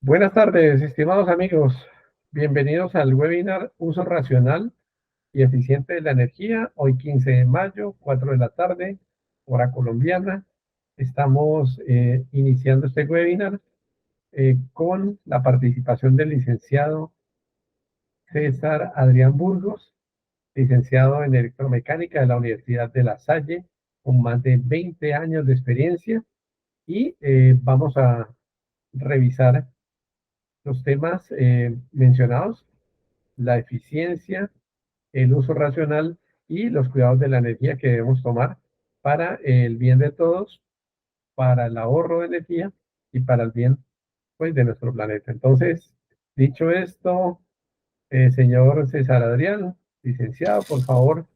Buenas tardes, estimados amigos. Bienvenidos al webinar Uso Racional y Eficiente de la Energía. Hoy 15 de mayo, 4 de la tarde, hora colombiana. Estamos iniciando este webinar con la participación del licenciado César Adrián Burgos, licenciado en electromecánica de la Universidad de La Salle, con más de 20 años de experiencia. Y vamos a revisar los temas mencionados: la eficiencia, el uso racional y los cuidados de la energía que debemos tomar para el bien de todos, para el ahorro de energía y para el bien, pues, de nuestro planeta. Entonces, dicho esto, señor César Adrián, licenciado, por favor,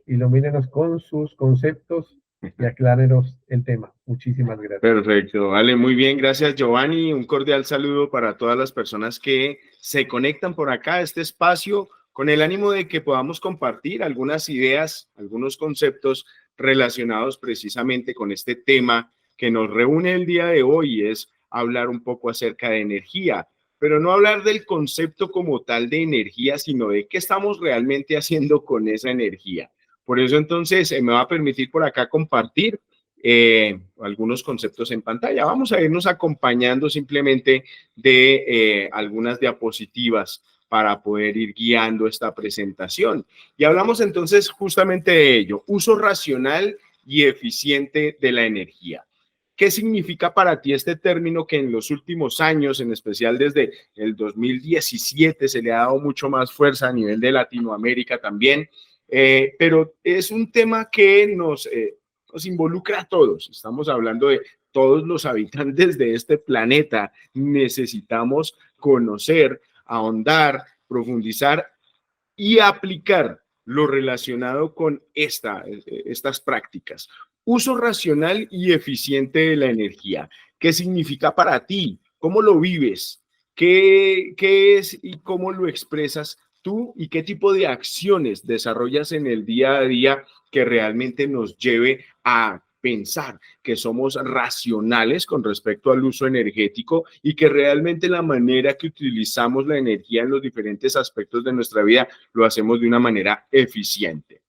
ilumínenos con sus conceptos y aclárenos el tema. Muchísimas gracias. Perfecto, vale, muy bien, gracias Giovanni. Un cordial saludo para todas las personas que se conectan por acá a este espacio con el ánimo de que podamos compartir algunas ideas, algunos conceptos relacionados precisamente con este tema que nos reúne el día de hoy, es hablar un poco acerca de energía, pero no hablar del concepto como tal de energía, sino de qué estamos realmente haciendo con esa energía. Por eso entonces me va a permitir por acá compartir algunos conceptos en pantalla. Vamos a irnos acompañando simplemente de algunas diapositivas para poder ir guiando esta presentación. Y hablamos entonces justamente de ello, uso racional y eficiente de la energía. ¿Qué significa para ti este término que en los últimos años, en especial desde el 2017, se le ha dado mucho más fuerza a nivel de Latinoamérica también? Pero es un tema que nos involucra a todos. Estamos hablando de todos los habitantes de este planeta. Necesitamos conocer, ahondar, profundizar y aplicar lo relacionado con estas prácticas. Uso racional y eficiente de la energía. ¿Qué significa para ti? ¿Cómo lo vives? ¿Qué es y cómo lo expresas tú? ¿Y qué tipo de acciones desarrollas en el día a día que realmente nos lleve a pensar que somos racionales con respecto al uso energético y que realmente la manera que utilizamos la energía en los diferentes aspectos de nuestra vida lo hacemos de una manera eficiente?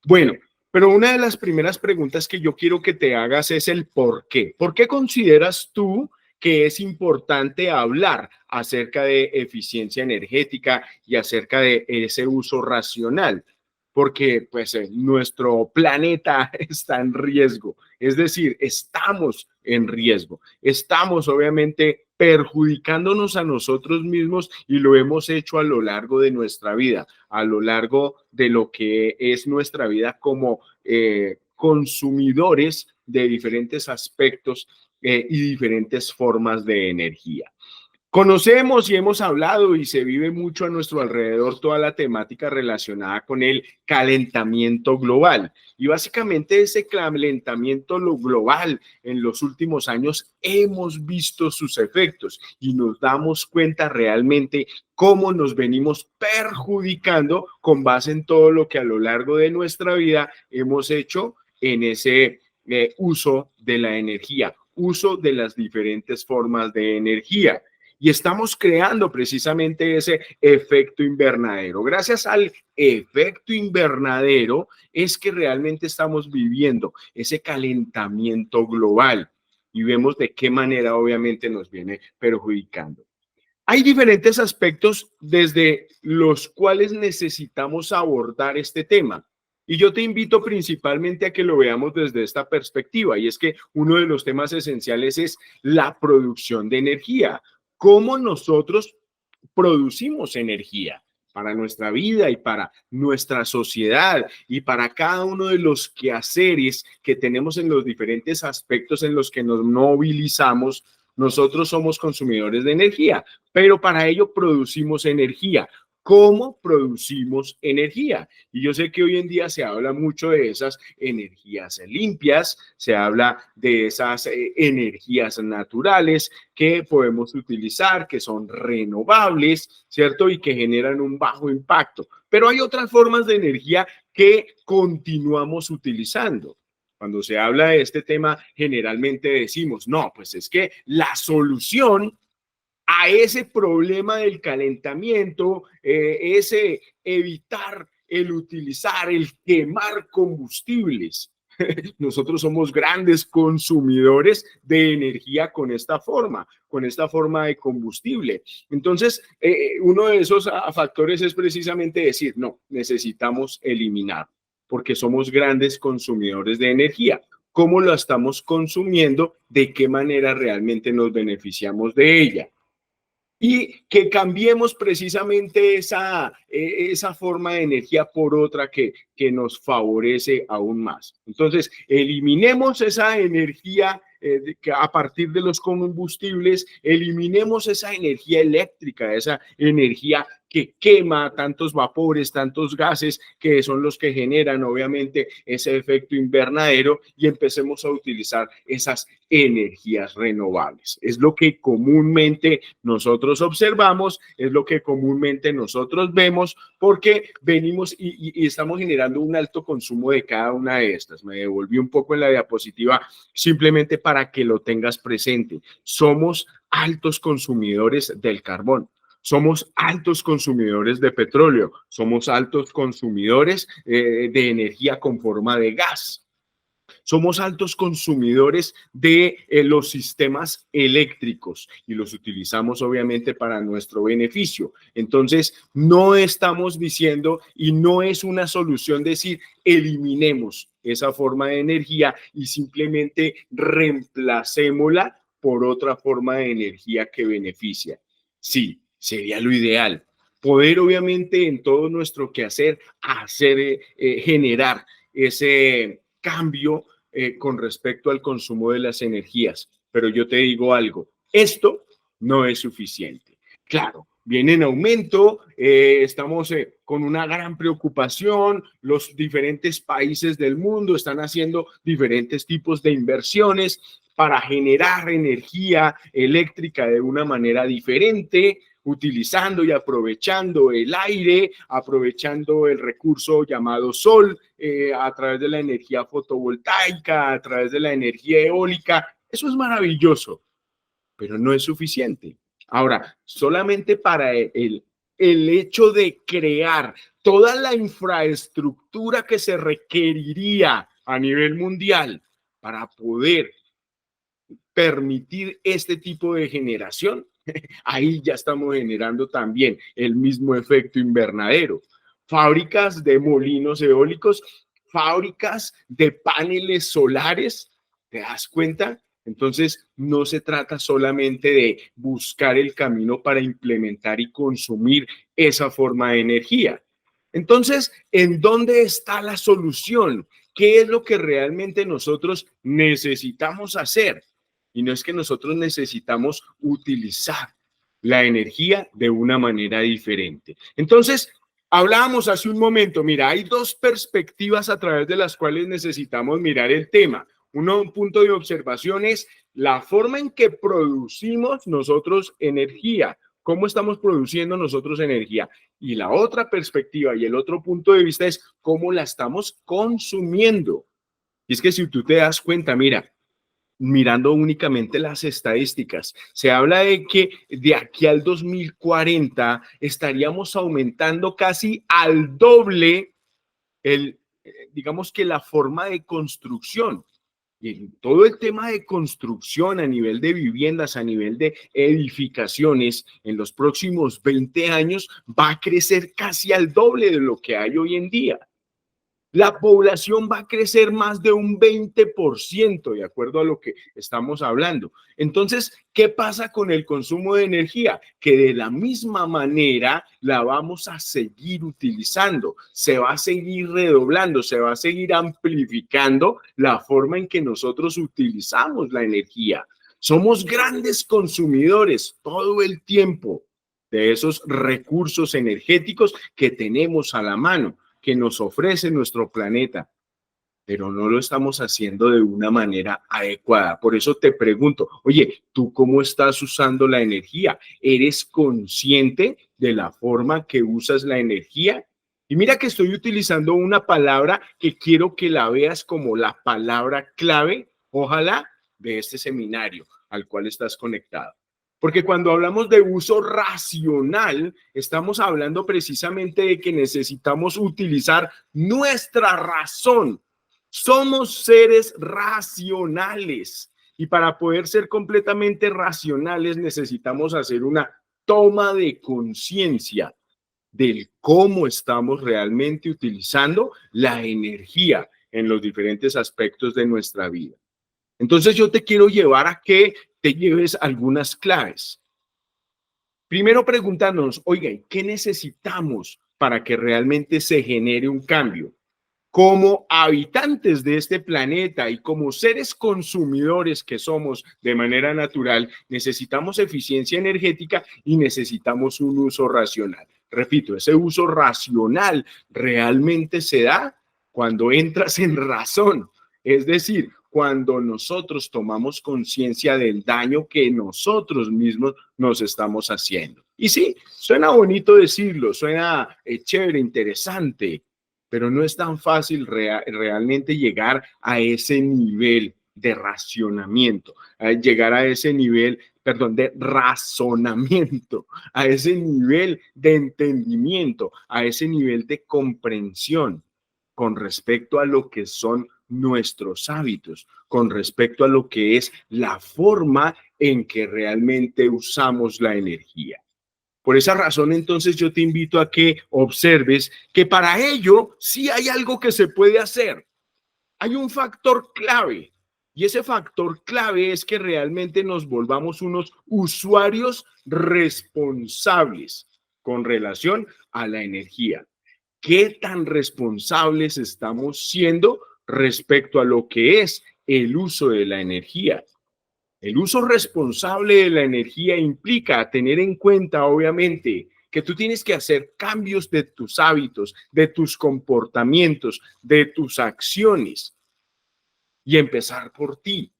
Bueno, pero una de las primeras preguntas que yo quiero que te hagas es el por qué. ¿Por qué consideras tú que es importante hablar acerca de eficiencia energética y acerca de ese uso racional? Porque pues nuestro planeta está en riesgo, es decir, estamos en riesgo, estamos obviamente perjudicándonos a nosotros mismos y lo hemos hecho a lo largo de nuestra vida, a lo largo de lo que es nuestra vida como consumidores de diferentes aspectos y diferentes formas de energía. Conocemos y hemos hablado y se vive mucho a nuestro alrededor toda la temática relacionada con el calentamiento global. Y básicamente ese calentamiento global en los últimos años hemos visto sus efectos y nos damos cuenta realmente cómo nos venimos perjudicando con base en todo lo que a lo largo de nuestra vida hemos hecho en ese uso de la energía, uso de las diferentes formas de energía. Y estamos creando precisamente ese efecto invernadero. Gracias al efecto invernadero es que realmente estamos viviendo ese calentamiento global y vemos de qué manera obviamente nos viene perjudicando. Hay diferentes aspectos desde los cuales necesitamos abordar este tema. Y yo te invito principalmente a que lo veamos desde esta perspectiva, y es que uno de los temas esenciales es la producción de energía. ¿Cómo nosotros producimos energía para nuestra vida y para nuestra sociedad y para cada uno de los quehaceres que tenemos en los diferentes aspectos en los que nos movilizamos? Nosotros somos consumidores de energía, pero para ello producimos energía. ¿Cómo producimos energía? Y yo sé que hoy en día se habla mucho de esas energías limpias, se habla de esas energías naturales que podemos utilizar, que son renovables, ¿cierto? Y que generan un bajo impacto. Pero hay otras formas de energía que continuamos utilizando. Cuando se habla de este tema, generalmente decimos, no, pues es que la solución a ese problema del calentamiento, ese evitar el utilizar, el quemar combustibles. Nosotros somos grandes consumidores de energía con esta forma de combustible. Entonces, uno de esos factores es precisamente decir, no, necesitamos eliminar, porque somos grandes consumidores de energía. ¿Cómo la estamos consumiendo? ¿De qué manera realmente nos beneficiamos de ella? Y que cambiemos precisamente esa forma de energía por otra que nos favorece aún más. Entonces, eliminemos esa energía a partir de los combustibles, eliminemos esa energía eléctrica, esa energía que quema tantos vapores, tantos gases que son los que generan obviamente ese efecto invernadero y empecemos a utilizar esas energías renovables. Es lo que comúnmente nosotros observamos, es lo que comúnmente nosotros vemos, porque venimos y estamos generando un alto consumo de cada una de estas. Me devolví un poco en la diapositiva simplemente para que lo tengas presente. Somos altos consumidores del carbón. Somos altos consumidores de petróleo, somos altos consumidores de energía con forma de gas. Somos altos consumidores de los sistemas eléctricos y los utilizamos obviamente para nuestro beneficio. Entonces, no estamos diciendo y no es una solución decir eliminemos esa forma de energía y simplemente reemplacémosla por otra forma de energía que beneficia. Sí, sería lo ideal. Poder obviamente en todo nuestro quehacer generar ese cambio con respecto al consumo de las energías. Pero yo te digo algo, esto no es suficiente. Claro, viene en aumento, estamos con una gran preocupación, los diferentes países del mundo están haciendo diferentes tipos de inversiones para generar energía eléctrica de una manera diferente, utilizando y aprovechando el aire, aprovechando el recurso llamado sol, a través de la energía fotovoltaica, a través de la energía eólica. Eso es maravilloso, pero no es suficiente. Ahora, solamente para el hecho de crear toda la infraestructura que se requeriría a nivel mundial para poder permitir este tipo de generación, ahí ya estamos generando también el mismo efecto invernadero. Fábricas de molinos eólicos, fábricas de paneles solares, ¿te das cuenta? Entonces, no se trata solamente de buscar el camino para implementar y consumir esa forma de energía. Entonces, ¿en dónde está la solución? ¿Qué es lo que realmente nosotros necesitamos hacer? Y no es que nosotros necesitamos utilizar la energía de una manera diferente. Entonces, hablábamos hace un momento, mira, hay dos perspectivas a través de las cuales necesitamos mirar el tema. Un punto de observación es la forma en que producimos nosotros energía, cómo estamos produciendo nosotros energía. Y la otra perspectiva y el otro punto de vista es cómo la estamos consumiendo. Y es que si tú te das cuenta, mira, mirando únicamente las estadísticas, se habla de que de aquí al 2040 estaríamos aumentando casi al doble digamos que la forma de construcción. Y en todo el tema de construcción a nivel de viviendas, a nivel de edificaciones, en los próximos 20 años va a crecer casi al doble de lo que hay hoy en día. La población va a crecer más de un 20%, de acuerdo a lo que estamos hablando. Entonces, ¿qué pasa con el consumo de energía? Que de la misma manera la vamos a seguir utilizando, se va a seguir redoblando, se va a seguir amplificando la forma en que nosotros utilizamos la energía. Somos grandes consumidores todo el tiempo de esos recursos energéticos que tenemos a la mano, que nos ofrece nuestro planeta, pero no lo estamos haciendo de una manera adecuada. Por eso te pregunto, oye, ¿tú cómo estás usando la energía? ¿Eres consciente de la forma que usas la energía? Y mira que estoy utilizando una palabra que quiero que la veas como la palabra clave, ojalá, de este seminario al cual estás conectado. Porque cuando hablamos de uso racional, estamos hablando precisamente de que necesitamos utilizar nuestra razón. Somos seres racionales y para poder ser completamente racionales necesitamos hacer una toma de conciencia del cómo estamos realmente utilizando la energía en los diferentes aspectos de nuestra vida. Entonces yo te quiero llevar a que te lleves algunas claves. Primero preguntarnos, oiga, ¿qué necesitamos para que realmente se genere un cambio? Como habitantes de este planeta y como seres consumidores que somos de manera natural, necesitamos eficiencia energética y necesitamos un uso racional. Repito, ese uso racional realmente se da cuando entras en razón, es decir, cuando nosotros tomamos conciencia del daño que nosotros mismos nos estamos haciendo. Y sí, suena bonito decirlo, suena chévere, interesante, pero no es tan fácil realmente llegar a ese nivel de racionamiento, llegar a ese nivel, perdón, de razonamiento, a ese nivel de entendimiento, a ese nivel de comprensión con respecto a lo que son nuestros hábitos, con respecto a lo que es la forma en que realmente usamos la energía. Por esa razón, entonces yo te invito a que observes que para ello sí hay algo que se puede hacer. Hay un factor clave y ese factor clave es que realmente nos volvamos unos usuarios responsables con relación a la energía. ¿Qué tan responsables estamos siendo respecto a lo que es el uso de la energía? El uso responsable de la energía implica tener en cuenta, obviamente, que tú tienes que hacer cambios de tus hábitos, de tus comportamientos, de tus acciones y empezar por ti.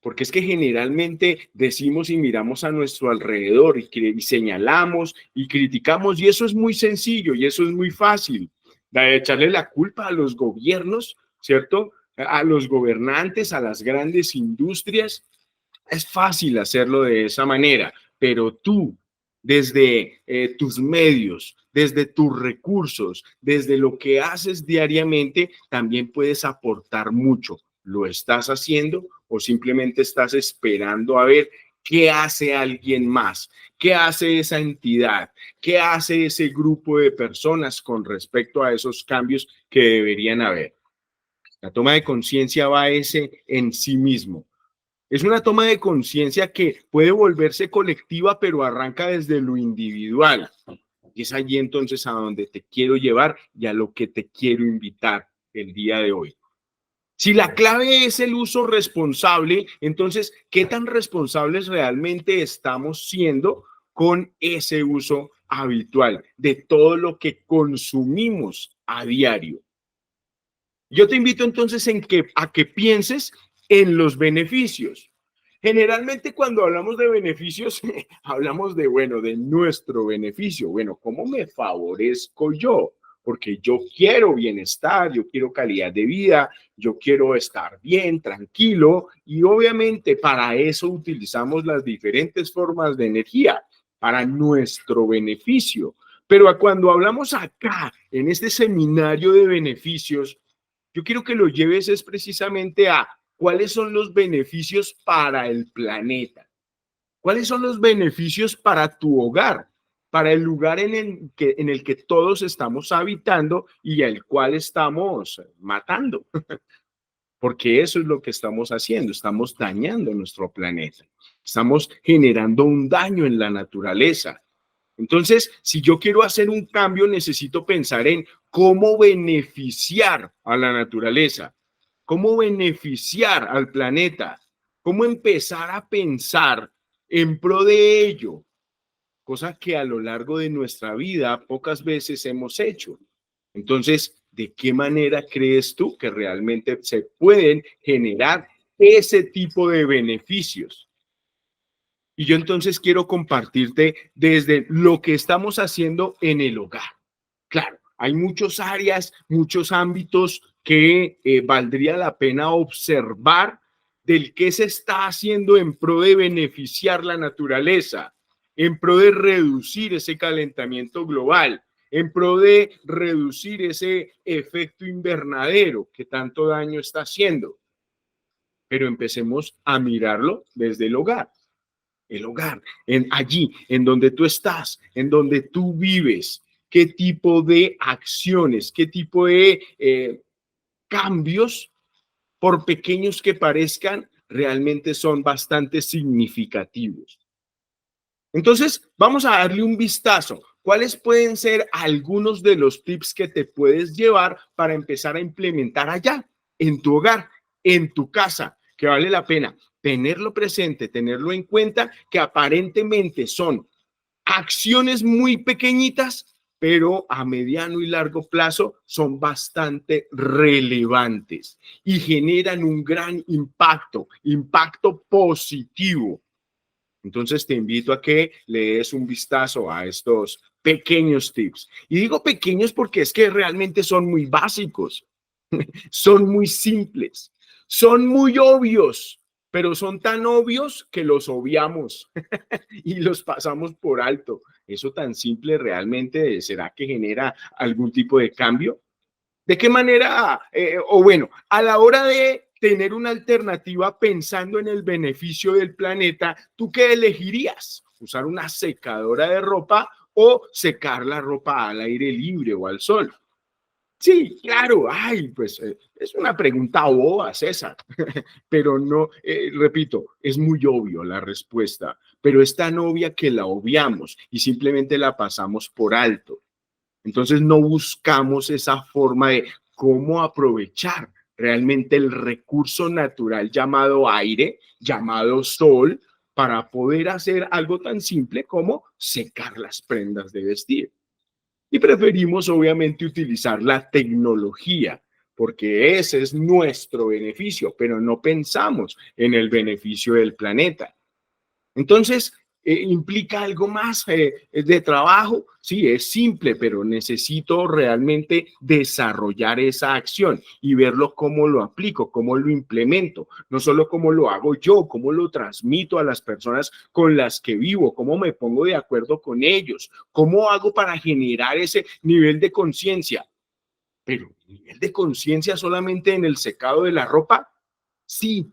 Porque es que generalmente decimos y miramos a nuestro alrededor y señalamos y criticamos y eso es muy sencillo y eso es muy fácil. De echarle la culpa a los gobiernos, ¿cierto? A los gobernantes, a las grandes industrias. Es fácil hacerlo de esa manera, pero tú, desde tus medios, desde tus recursos, desde lo que haces diariamente, también puedes aportar mucho. ¿Lo estás haciendo o simplemente estás esperando a ver qué hace alguien más? ¿Qué hace esa entidad? ¿Qué hace ese grupo de personas con respecto a esos cambios que deberían haber? La toma de conciencia va a ese en sí mismo. Es una toma de conciencia que puede volverse colectiva, pero arranca desde lo individual. Y es allí entonces a donde te quiero llevar y a lo que te quiero invitar el día de hoy. Si la clave es el uso responsable, entonces, ¿qué tan responsables realmente estamos siendo con ese uso habitual de todo lo que consumimos a diario? Yo te invito entonces a que pienses en los beneficios. Generalmente cuando hablamos de beneficios, hablamos de, bueno, de nuestro beneficio. Bueno, ¿cómo me favorezco yo? Porque yo quiero bienestar, yo quiero calidad de vida, yo quiero estar bien, tranquilo, y obviamente para eso utilizamos las diferentes formas de energía, para nuestro beneficio. Pero cuando hablamos acá, en este seminario de beneficios, yo quiero que lo lleves es precisamente a cuáles son los beneficios para el planeta, cuáles son los beneficios para tu hogar, para el lugar en el que todos estamos habitando y al cual estamos matando, porque eso es lo que estamos haciendo, estamos dañando nuestro planeta, estamos generando un daño en la naturaleza. Entonces, si yo quiero hacer un cambio, necesito pensar en cómo beneficiar a la naturaleza, cómo beneficiar al planeta, cómo empezar a pensar en pro de ello, cosa que a lo largo de nuestra vida pocas veces hemos hecho. Entonces, ¿de qué manera crees tú que realmente se pueden generar ese tipo de beneficios? Y yo entonces quiero compartirte desde lo que estamos haciendo en el hogar. Claro, hay muchas áreas, muchos ámbitos que valdría la pena observar del qué se está haciendo en pro de beneficiar la naturaleza, en pro de reducir ese calentamiento global, en pro de reducir ese efecto invernadero que tanto daño está haciendo. Pero empecemos a mirarlo desde el hogar. El hogar, allí, en donde tú estás, en donde tú vives, qué tipo de acciones, qué tipo de cambios, por pequeños que parezcan, realmente son bastante significativos. Entonces, vamos a darle un vistazo. ¿Cuáles pueden ser algunos de los tips que te puedes llevar para empezar a implementar allá, en tu hogar, en tu casa, que vale la pena tenerlo presente, tenerlo en cuenta, que aparentemente son acciones muy pequeñitas, pero a mediano y largo plazo son bastante relevantes y generan un gran impacto positivo? Entonces te invito a que le des un vistazo a estos pequeños tips. Y digo pequeños porque es que realmente son muy básicos, son muy simples, son muy obvios, pero son tan obvios que los obviamos y los pasamos por alto. ¿Eso tan simple realmente será que genera algún tipo de cambio? ¿De qué manera? O bueno, a la hora de tener una alternativa pensando en el beneficio del planeta, ¿tú qué elegirías? ¿Usar una secadora de ropa o secar la ropa al aire libre o al sol? Sí, claro, ay, pues es una pregunta boba, César, pero no, repito, es muy obvio la respuesta, pero es tan obvia que la obviamos y simplemente la pasamos por alto. Entonces no buscamos esa forma de cómo aprovechar realmente el recurso natural llamado aire, llamado sol, para poder hacer algo tan simple como secar las prendas de vestir. Y preferimos obviamente utilizar la tecnología, porque ese es nuestro beneficio, pero no pensamos en el beneficio del planeta. Entonces, ¿implica algo más de trabajo? Sí, es simple, pero necesito realmente desarrollar esa acción y verlo cómo lo aplico, cómo lo implemento, no solo cómo lo hago yo, cómo lo transmito a las personas con las que vivo, cómo me pongo de acuerdo con ellos, cómo hago para generar ese nivel de conciencia. Pero, ¿nivel de conciencia solamente en el secado de la ropa? Sí.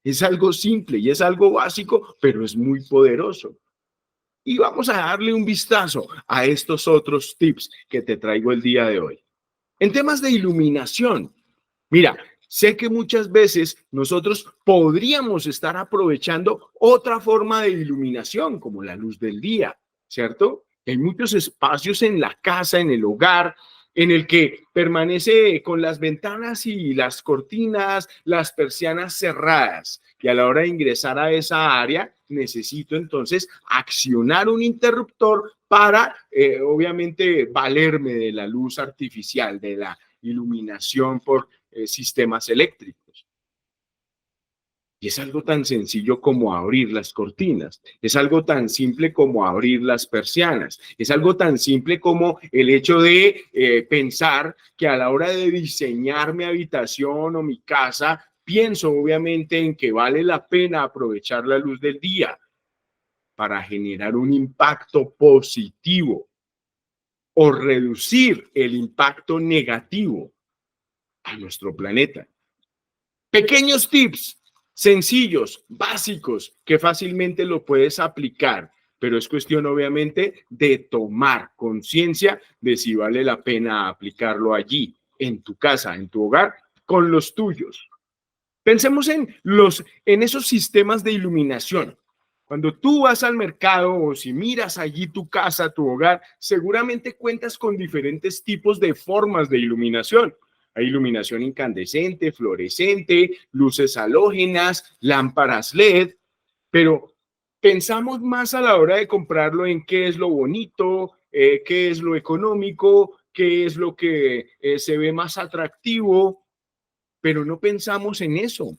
Es algo simple y es algo básico, pero es muy poderoso. Y vamos a darle un vistazo a estos otros tips que te traigo el día de hoy. En temas de iluminación, mira, sé que muchas veces nosotros podríamos estar aprovechando otra forma de iluminación, como la luz del día, ¿cierto? Hay muchos espacios en la casa, en el hogar, en el que permanece con las ventanas y las cortinas, las persianas cerradas. Y a la hora de ingresar a esa área, necesito entonces accionar un interruptor para, obviamente, valerme de la luz artificial, de la iluminación por sistemas eléctricos. Y es algo tan sencillo como abrir las cortinas, es algo tan simple como abrir las persianas, es algo tan simple como el hecho de pensar que a la hora de diseñar mi habitación o mi casa, pienso obviamente en que vale la pena aprovechar la luz del día para generar un impacto positivo o reducir el impacto negativo a nuestro planeta. Pequeños tips sencillos, básicos, que fácilmente lo puedes aplicar, pero es cuestión obviamente de tomar conciencia de si vale la pena aplicarlo allí, en tu casa, en tu hogar, con los tuyos. Pensemos en esos sistemas de iluminación. Cuando tú vas al mercado o si miras allí tu casa, tu hogar, seguramente cuentas con diferentes tipos de formas de iluminación. Hay iluminación incandescente, fluorescente, luces halógenas, lámparas LED, pero pensamos más a la hora de comprarlo en qué es lo bonito, qué es lo económico, qué es lo que se ve más atractivo, pero no pensamos en eso,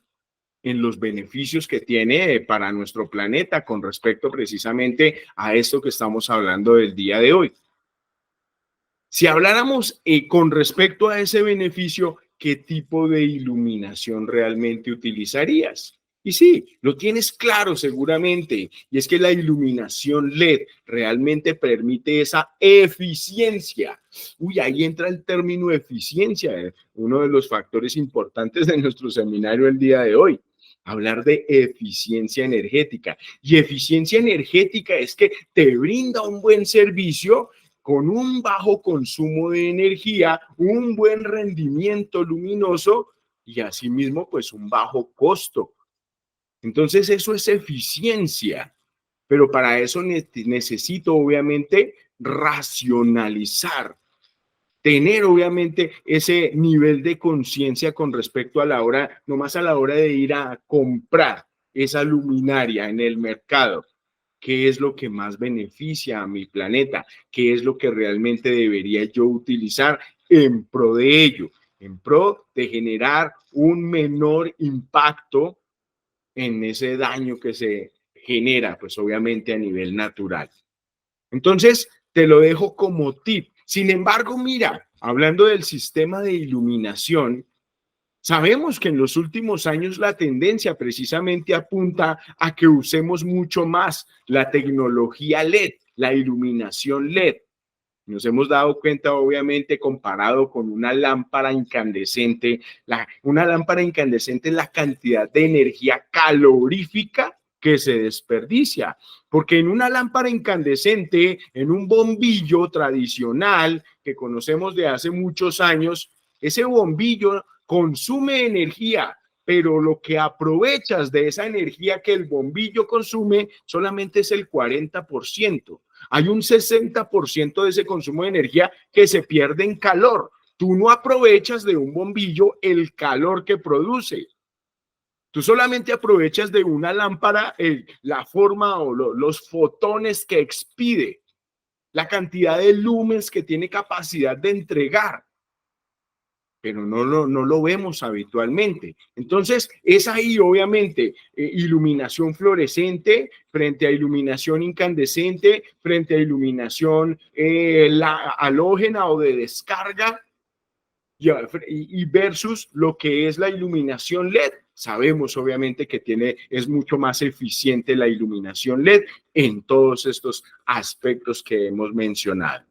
en los beneficios que tiene para nuestro planeta con respecto precisamente a esto que estamos hablando del día de hoy. Si habláramos con respecto a ese beneficio, qué tipo de iluminación realmente utilizarías. Y sí, lo tienes claro seguramente, y es que la iluminación LED realmente permite esa eficiencia. Uy, ahí entra el término eficiencia, uno de los factores importantes de nuestro seminario el día de hoy. Hablar de eficiencia energética. Y eficiencia energética es que te brinda un buen servicio con un bajo consumo de energía, un buen rendimiento luminoso y asimismo pues un bajo costo. Entonces eso es eficiencia, pero para eso necesito obviamente racionalizar, tener obviamente ese nivel de conciencia con respecto a la hora, nomás a la hora de ir a comprar esa luminaria en el mercado. ¿Qué es lo que más beneficia a mi planeta? ¿Qué es lo que realmente debería yo utilizar en pro de ello? En pro de generar un menor impacto en ese daño que se genera, pues obviamente a nivel natural. Entonces, te lo dejo como tip. Sin embargo, mira, hablando del sistema de iluminación, sabemos que en los últimos años la tendencia precisamente apunta a que usemos mucho más la tecnología LED, la iluminación LED. Nos hemos dado cuenta, obviamente, comparado con una lámpara incandescente, una lámpara incandescente es la cantidad de energía calorífica que se desperdicia, porque en una lámpara incandescente, en un bombillo tradicional que conocemos de hace muchos años, ese bombillo consume energía, pero lo que aprovechas de esa energía que el bombillo consume solamente es el 40%. Hay un 60% de ese consumo de energía que se pierde en calor. Tú no aprovechas de un bombillo el calor que produce. Tú solamente aprovechas de una lámpara la forma o los fotones que expide, la cantidad de lumens que tiene capacidad de entregar, pero no lo vemos habitualmente. Entonces, es ahí, obviamente, iluminación fluorescente frente a iluminación incandescente, frente a iluminación halógena o de descarga, y versus lo que es la iluminación LED. Sabemos, obviamente, que es mucho más eficiente la iluminación LED en todos estos aspectos que hemos mencionado.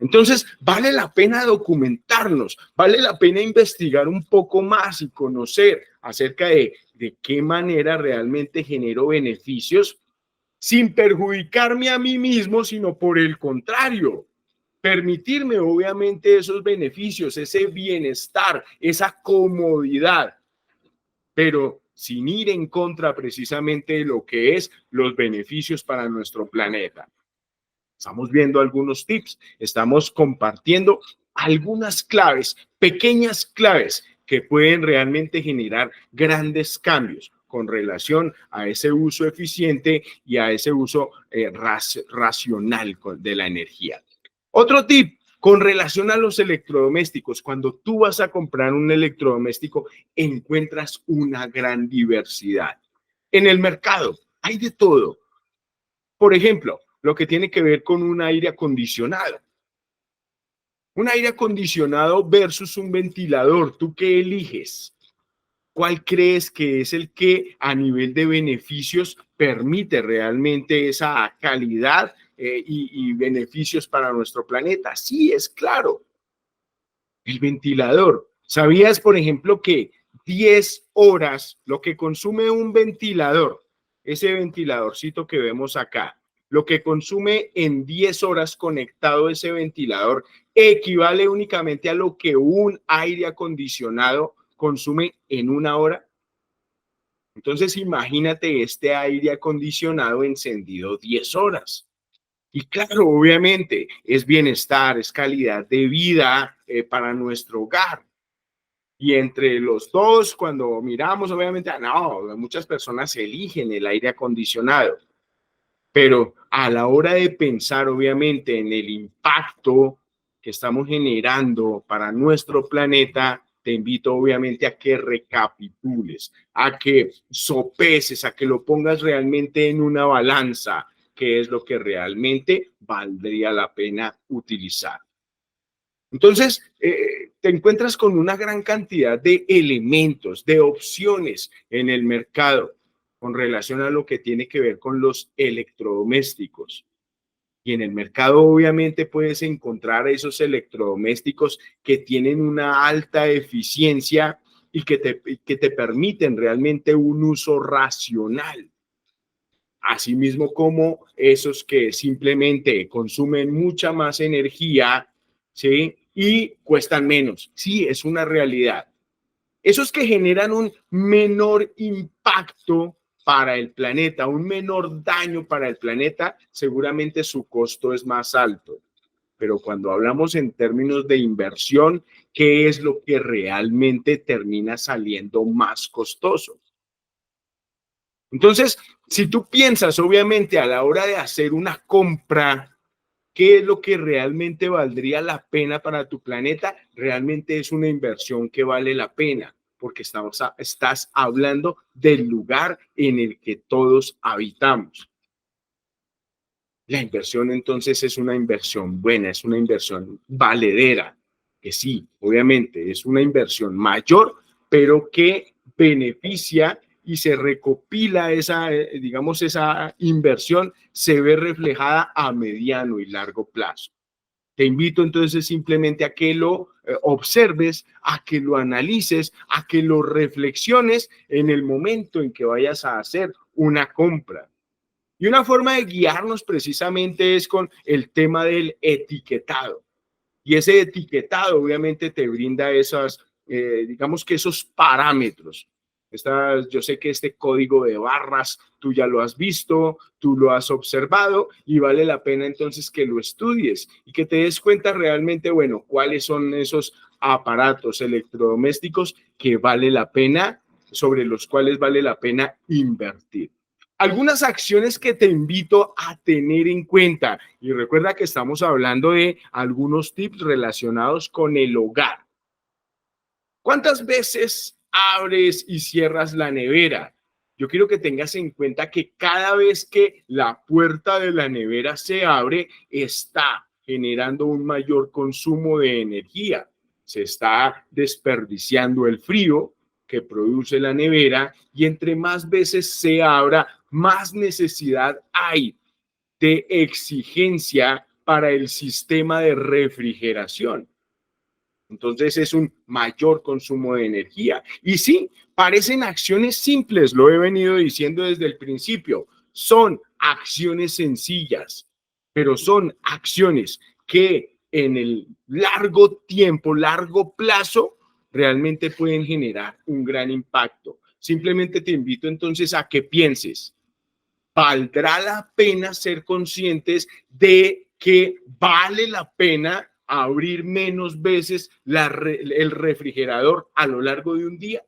Entonces, vale la pena documentarnos, vale la pena investigar un poco más y conocer acerca de qué manera realmente genero beneficios sin perjudicarme a mí mismo, sino por el contrario, permitirme obviamente esos beneficios, ese bienestar, esa comodidad, pero sin ir en contra precisamente de lo que es los beneficios para nuestro planeta. Estamos viendo algunos tips, estamos compartiendo algunas claves, pequeñas claves que pueden realmente generar grandes cambios con relación a ese uso eficiente y a ese uso racional de la energía. Otro tip con relación a los electrodomésticos. Cuando tú vas a comprar un electrodoméstico, encuentras una gran diversidad. En el mercado hay de todo. Por ejemplo, lo que tiene que ver con un aire acondicionado. Un aire acondicionado versus un ventilador. ¿Tú qué eliges? ¿Cuál crees que es el que a nivel de beneficios permite realmente esa calidad y beneficios para nuestro planeta? Sí, es claro. El ventilador. ¿Sabías, por ejemplo, que 10 horas, lo que consume un ventilador, ese ventiladorcito que vemos acá, lo que consume en 10 horas conectado ese ventilador, equivale únicamente a lo que un aire acondicionado consume en una hora? Entonces, imagínate este aire acondicionado encendido 10 horas. Y claro, obviamente, es bienestar, es calidad de vida para nuestro hogar. Y entre los dos, cuando miramos, obviamente, no, muchas personas eligen el aire acondicionado. Pero a la hora de pensar, obviamente, en el impacto que estamos generando para nuestro planeta, te invito, obviamente, a que recapitules, a que sopeses, a que lo pongas realmente en una balanza, qué es lo que realmente valdría la pena utilizar. Entonces, te encuentras con una gran cantidad de elementos, de opciones en el mercado con relación a lo que tiene que ver con los electrodomésticos. Y en el mercado obviamente puedes encontrar esos electrodomésticos que tienen una alta eficiencia y que te permiten realmente un uso racional. Asimismo como esos que simplemente consumen mucha más energía, ¿sí? Y cuestan menos. Sí, es una realidad. Esos que generan un menor impacto para el planeta, un menor daño para el planeta, seguramente su costo es más alto. Pero cuando hablamos en términos de inversión, ¿qué es lo que realmente termina saliendo más costoso? Entonces, si tú piensas, obviamente, a la hora de hacer una compra, ¿qué es lo que realmente valdría la pena para tu planeta? Realmente es una inversión que vale la pena, porque estás hablando del lugar en el que todos habitamos. La inversión entonces es una inversión buena, es una inversión valedera, que sí, obviamente es una inversión mayor, pero que beneficia y se recopila esa, digamos, esa inversión, se ve reflejada a mediano y largo plazo. Te invito entonces simplemente a que lo observes, a que lo analices, a que lo reflexiones en el momento en que vayas a hacer una compra. Y una forma de guiarnos precisamente es con el tema del etiquetado. Y ese etiquetado obviamente te brinda esas, digamos que esos parámetros. Yo sé que este código de barras tú ya lo has visto, tú lo has observado y vale la pena entonces que lo estudies y que te des cuenta realmente, bueno, cuáles son esos aparatos electrodomésticos que vale la pena, sobre los cuales vale la pena invertir. Algunas acciones que te invito a tener en cuenta, y recuerda que estamos hablando de algunos tips relacionados con el hogar. ¿Cuántas veces abres y cierras la nevera? Yo quiero que tengas en cuenta que cada vez que la puerta de la nevera se abre, está generando un mayor consumo de energía. Se está desperdiciando el frío que produce la nevera y entre más veces se abra, más necesidad hay de exigencia para el sistema de refrigeración. Entonces es un mayor consumo de energía. Y sí, parecen acciones simples, lo he venido diciendo desde el principio. Son acciones sencillas, pero son acciones que en el largo tiempo, largo plazo, realmente pueden generar un gran impacto. Simplemente te invito entonces a que pienses, ¿valdrá la pena ser conscientes de que vale la pena abrir menos veces el refrigerador a lo largo de un día?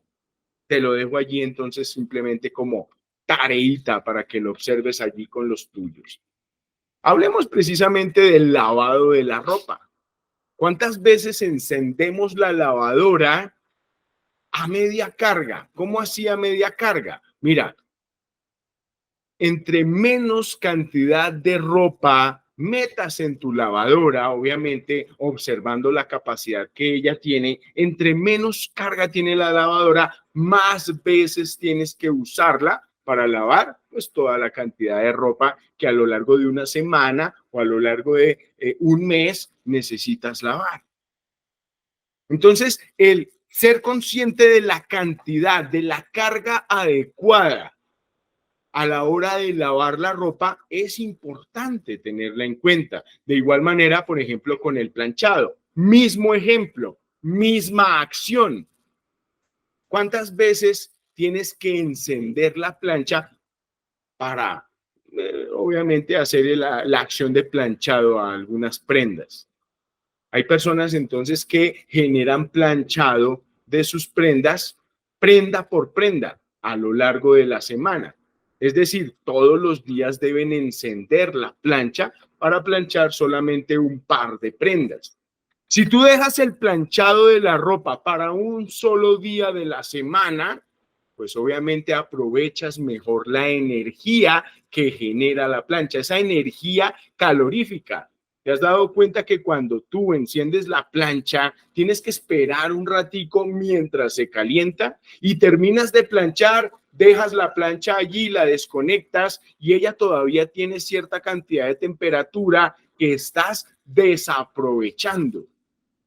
Te lo dejo allí entonces simplemente como tareita para que lo observes allí con los tuyos. Hablemos precisamente del lavado de la ropa. ¿Cuántas veces encendemos la lavadora a media carga? ¿Cómo así a media carga? Mira, entre menos cantidad de ropa metas en tu lavadora, obviamente observando la capacidad que ella tiene, entre menos carga tiene la lavadora, más veces tienes que usarla para lavar pues toda la cantidad de ropa que a lo largo de una semana o a lo largo de un mes necesitas lavar. Entonces, el ser consciente de la cantidad, de la carga adecuada a la hora de lavar la ropa es importante tenerla en cuenta. De igual manera, por ejemplo, con el planchado. Mismo ejemplo, misma acción. ¿Cuántas veces tienes que encender la plancha para, obviamente, hacer la acción de planchado a algunas prendas? Hay personas entonces que generan planchado de sus prendas, prenda por prenda, a lo largo de la semana. Es decir, todos los días deben encender la plancha para planchar solamente un par de prendas. Si tú dejas el planchado de la ropa para un solo día de la semana, pues obviamente aprovechas mejor la energía que genera la plancha, esa energía calorífica. ¿Te has dado cuenta que cuando tú enciendes la plancha, tienes que esperar un ratico mientras se calienta y terminas de planchar, dejas la plancha allí, la desconectas y ella todavía tiene cierta cantidad de temperatura que estás desaprovechando?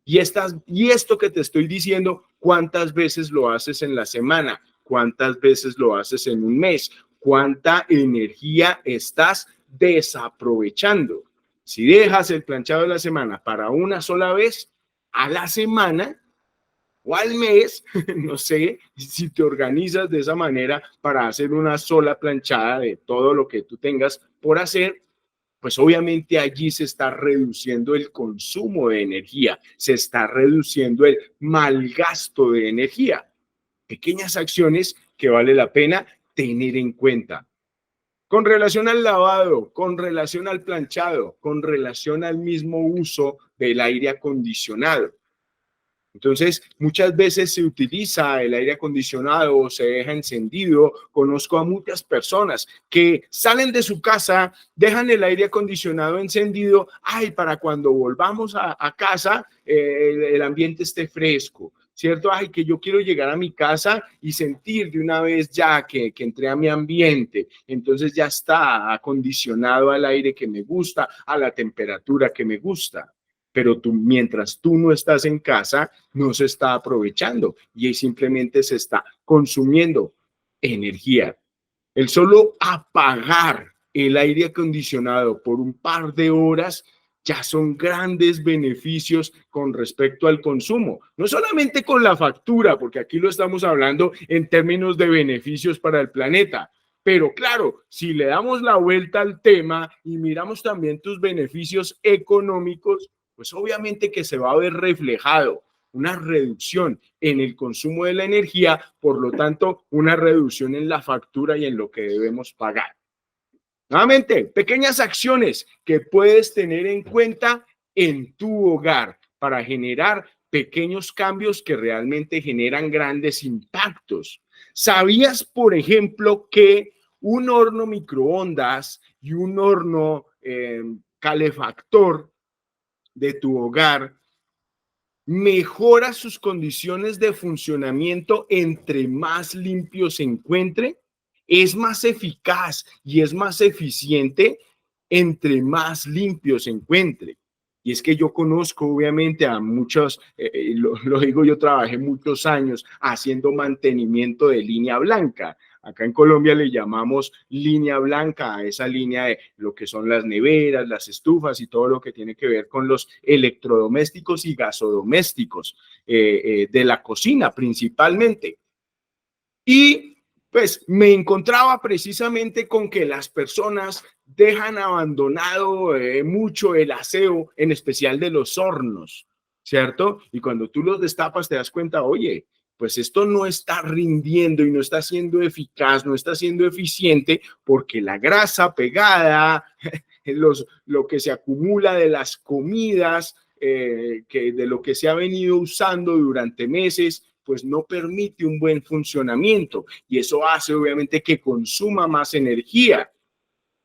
Y esto que te estoy diciendo, ¿cuántas veces lo haces en la semana? ¿Cuántas veces lo haces en un mes? ¿Cuánta energía estás desaprovechando? Si dejas el planchado de la semana para una sola vez a la semana o al mes, no sé si te organizas de esa manera para hacer una sola planchada de todo lo que tú tengas por hacer, pues obviamente allí se está reduciendo el consumo de energía, se está reduciendo el malgasto de energía. Pequeñas acciones que vale la pena tener en cuenta. Con relación al lavado, con relación al planchado, con relación al mismo uso del aire acondicionado. Entonces, muchas veces se utiliza el aire acondicionado o se deja encendido. Conozco a muchas personas que salen de su casa, dejan el aire acondicionado encendido, ay, para cuando volvamos a casa, el ambiente esté fresco, ¿cierto? Ay, que yo quiero llegar a mi casa y sentir de una vez ya que entré a mi ambiente. Entonces ya está acondicionado al aire que me gusta, a la temperatura que me gusta. Pero mientras tú no estás en casa, no se está aprovechando y simplemente se está consumiendo energía. El solo apagar el aire acondicionado por un par de horas ya son grandes beneficios con respecto al consumo. No solamente con la factura, porque aquí lo estamos hablando en términos de beneficios para el planeta. Pero claro, si le damos la vuelta al tema y miramos también tus beneficios económicos, pues obviamente que se va a ver reflejado una reducción en el consumo de la energía, por lo tanto, una reducción en la factura y en lo que debemos pagar. Nuevamente, pequeñas acciones que puedes tener en cuenta en tu hogar para generar pequeños cambios que realmente generan grandes impactos. ¿Sabías, por ejemplo, que un horno microondas y un horno calefactor de tu hogar mejora sus condiciones de funcionamiento entre más limpio se encuentre? Es más eficaz y es más eficiente entre más limpio se encuentre. Y es que yo conozco obviamente a muchos, lo digo, yo trabajé muchos años haciendo mantenimiento de línea blanca. Acá en Colombia le llamamos línea blanca a esa línea de lo que son las neveras, las estufas y todo lo que tiene que ver con los electrodomésticos y gasodomésticos de la cocina principalmente. Y pues me encontraba precisamente con que las personas dejan abandonado mucho el aseo, en especial de los hornos, ¿cierto? Y cuando tú los destapas te das cuenta, oye, pues esto no está rindiendo y no está siendo eficaz, no está siendo eficiente porque la grasa pegada, lo que se acumula de las comidas, de lo que se ha venido usando durante meses, pues no permite un buen funcionamiento y eso hace obviamente que consuma más energía.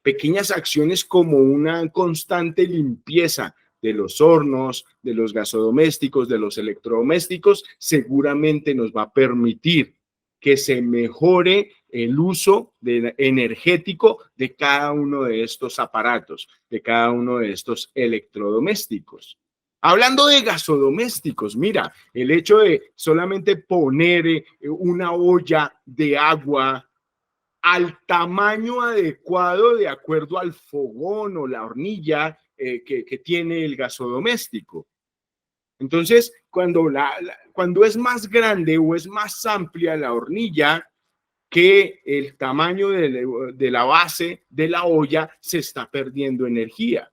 Pequeñas acciones como una constante limpieza de los hornos, de los gasodomésticos, de los electrodomésticos, seguramente nos va a permitir que se mejore el uso energético de cada uno de estos aparatos, de cada uno de estos electrodomésticos. Hablando de gasodomésticos, mira, el hecho de solamente poner una olla de agua al tamaño adecuado de acuerdo al fogón o la hornilla que tiene el gasodoméstico. Entonces, cuando es más grande o es más amplia la hornilla que el tamaño de la base de la olla, se está perdiendo energía.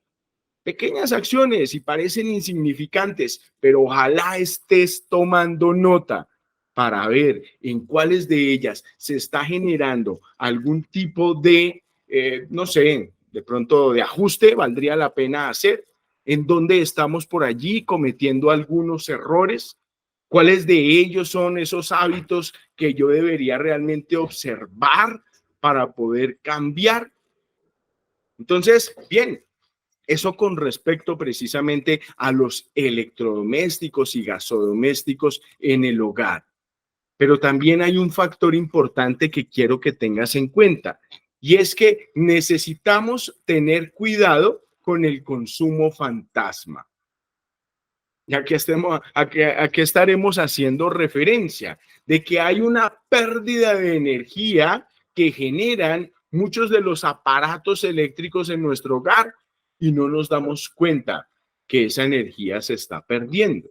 Pequeñas acciones y parecen insignificantes, pero ojalá estés tomando nota para ver en cuáles de ellas se está generando algún tipo de, no sé, de pronto de ajuste, valdría la pena hacer, en dónde estamos por allí cometiendo algunos errores, cuáles de ellos son esos hábitos que yo debería realmente observar para poder cambiar. Entonces, bien, Eso con respecto precisamente a los electrodomésticos y gasodomésticos en el hogar. Pero también hay un factor importante que quiero que tengas en cuenta, y es que necesitamos tener cuidado con el consumo fantasma. Ya que aquí estaremos haciendo referencia de que hay una pérdida de energía que generan muchos de los aparatos eléctricos en nuestro hogar y no nos damos cuenta que esa energía se está perdiendo.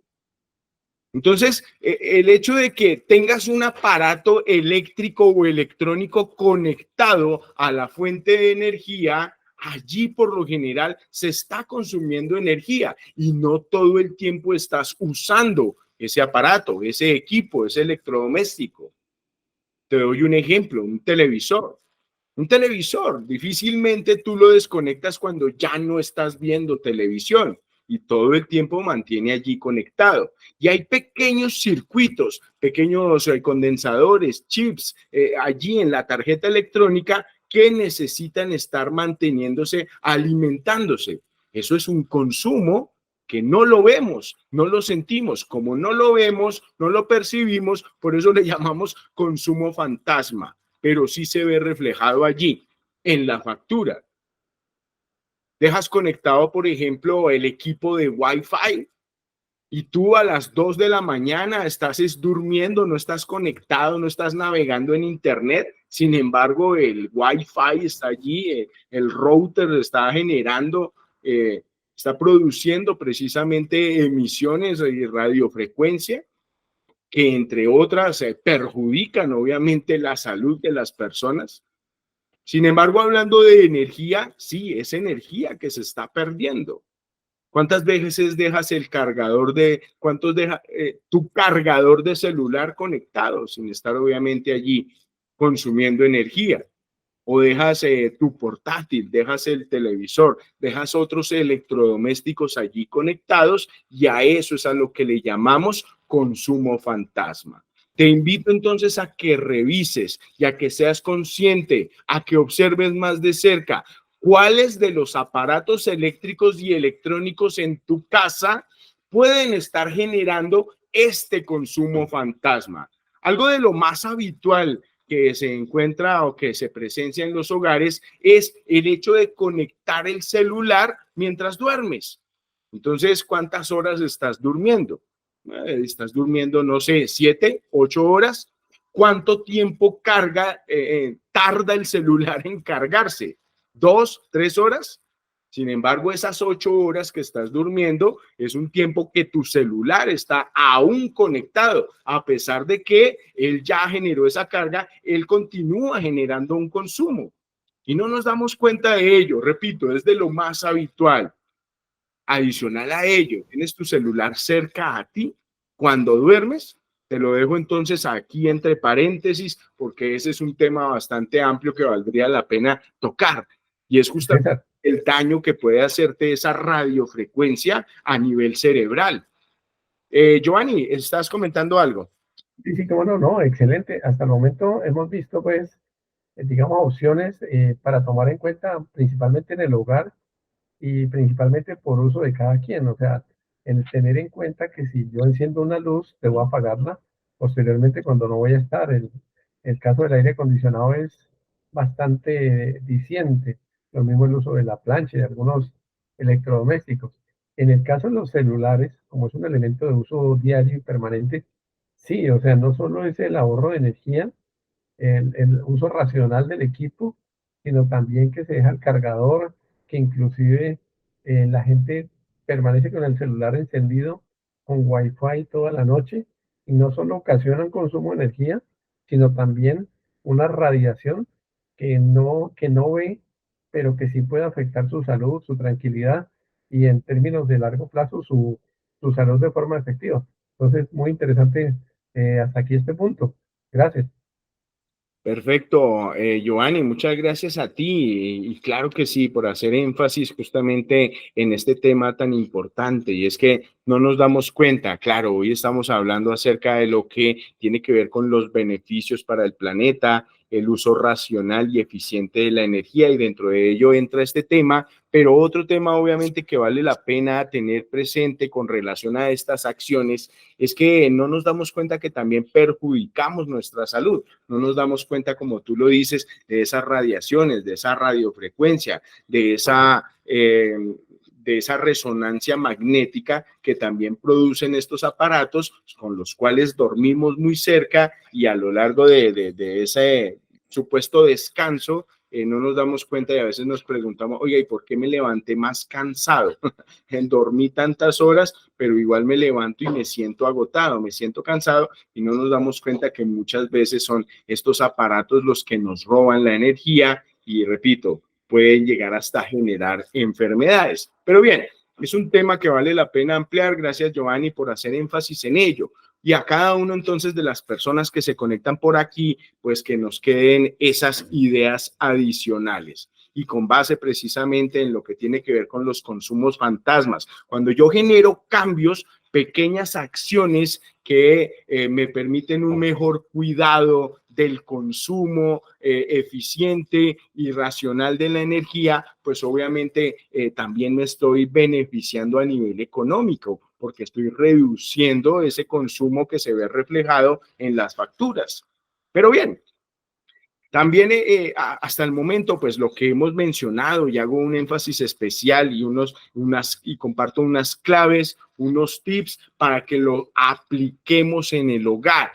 Entonces, el hecho de que tengas un aparato eléctrico o electrónico conectado a la fuente de energía, allí por lo general se está consumiendo energía y no todo el tiempo estás usando ese aparato, ese equipo, ese electrodoméstico. Te doy un ejemplo, un televisor. Un televisor, difícilmente tú lo desconectas cuando ya no estás viendo televisión y todo el tiempo mantiene allí conectado. Y hay pequeños circuitos, pequeños condensadores, chips allí en la tarjeta electrónica que necesitan estar manteniéndose, alimentándose. Eso es un consumo que no lo vemos, no lo sentimos. Como no lo vemos, no lo percibimos, por eso le llamamos consumo fantasma, pero sí se ve reflejado allí en la factura. Dejas conectado, por ejemplo, el equipo de Wi-Fi y tú a las 2 de la mañana estás durmiendo, no estás conectado, no estás navegando en internet. Sin embargo, el Wi-Fi está allí, el router está generando, está produciendo precisamente emisiones y radiofrecuencia que, entre otras, perjudican obviamente la salud de las personas. Sin embargo, hablando de energía, sí, es energía que se está perdiendo. ¿Cuántas veces dejas tu cargador de celular conectado sin estar obviamente allí consumiendo energía? O dejas tu portátil, dejas el televisor, dejas otros electrodomésticos allí conectados, y a eso es a lo que le llamamos consumo fantasma. Te invito entonces a que revises y a que seas consciente, a que observes más de cerca cuáles de los aparatos eléctricos y electrónicos en tu casa pueden estar generando este consumo fantasma. Algo de lo más habitual que se encuentra o que se presencia en los hogares es el hecho de conectar el celular mientras duermes. Entonces, ¿cuántas horas estás durmiendo? Estás durmiendo, no sé, 7, 8 horas. ¿Cuánto tiempo tarda el celular en cargarse? 2, 3 horas. Sin embargo, esas 8 horas que estás durmiendo es un tiempo que tu celular está aún conectado. A pesar de que él ya generó esa carga, él continúa generando un consumo. Y no nos damos cuenta de ello. Repito, es de lo más habitual. Adicional a ello, ¿tienes tu celular cerca a ti cuando duermes? Te lo dejo entonces aquí entre paréntesis, porque ese es un tema bastante amplio que valdría la pena tocar. Y es justamente César, el daño que puede hacerte esa radiofrecuencia a nivel cerebral. Giovanni, ¿estás comentando algo? sí, sí, cómo no, no, excelente. Hasta el momento hemos visto, pues, digamos, opciones para tomar en cuenta, principalmente en el hogar y principalmente por uso de cada quien. O sea, el tener en cuenta que si yo enciendo una luz, debo apagarla posteriormente cuando no voy a estar. El caso del aire acondicionado es bastante diciente. Lo mismo el uso de la plancha y de algunos electrodomésticos. En el caso de los celulares, como es un elemento de uso diario y permanente, sí, o sea, no solo es el ahorro de energía, el uso racional del equipo, sino también que se deja el cargador, que inclusive la gente permanece con el celular encendido con Wi-Fi toda la noche y no solo ocasiona un consumo de energía, sino también una radiación que no ve, pero que sí puede afectar su salud, su tranquilidad y en términos de largo plazo su salud de forma efectiva. Entonces, muy interesante hasta aquí este punto. Gracias. Perfecto, Giovanni, muchas gracias a ti y claro que sí, por hacer énfasis justamente en este tema tan importante, y es que no nos damos cuenta. Claro, hoy estamos hablando acerca de lo que tiene que ver con los beneficios para el planeta el uso racional y eficiente de la energía, y dentro de ello entra este tema, pero otro tema obviamente que vale la pena tener presente con relación a estas acciones es que no nos damos cuenta que también perjudicamos nuestra salud, no nos damos cuenta, como tú lo dices, de esas radiaciones, de esa radiofrecuencia, de esa resonancia magnética que también producen estos aparatos con los cuales dormimos muy cerca, y a lo largo de ese supuesto descanso no nos damos cuenta y a veces nos preguntamos, oye, ¿y por qué me levanté más cansado? Dormí tantas horas, pero igual me levanto y me siento agotado, me siento cansado, y no nos damos cuenta que muchas veces son estos aparatos los que nos roban la energía y, repito, pueden llegar hasta generar enfermedades. Pero bien, es un tema que vale la pena ampliar. Gracias, Giovanni, por hacer énfasis en ello. Y a cada uno entonces de las personas que se conectan por aquí, pues que nos queden esas ideas adicionales. Y con base precisamente en lo que tiene que ver con los consumos fantasmas. Cuando yo genero cambios, pequeñas acciones que me permiten un mejor cuidado del consumo eficiente y racional de la energía, pues obviamente también me estoy beneficiando a nivel económico, porque estoy reduciendo ese consumo que se ve reflejado en las facturas. Pero bien, también hasta el momento, pues lo que hemos mencionado, y hago un énfasis especial y comparto unas claves, unos tips para que lo apliquemos en el hogar.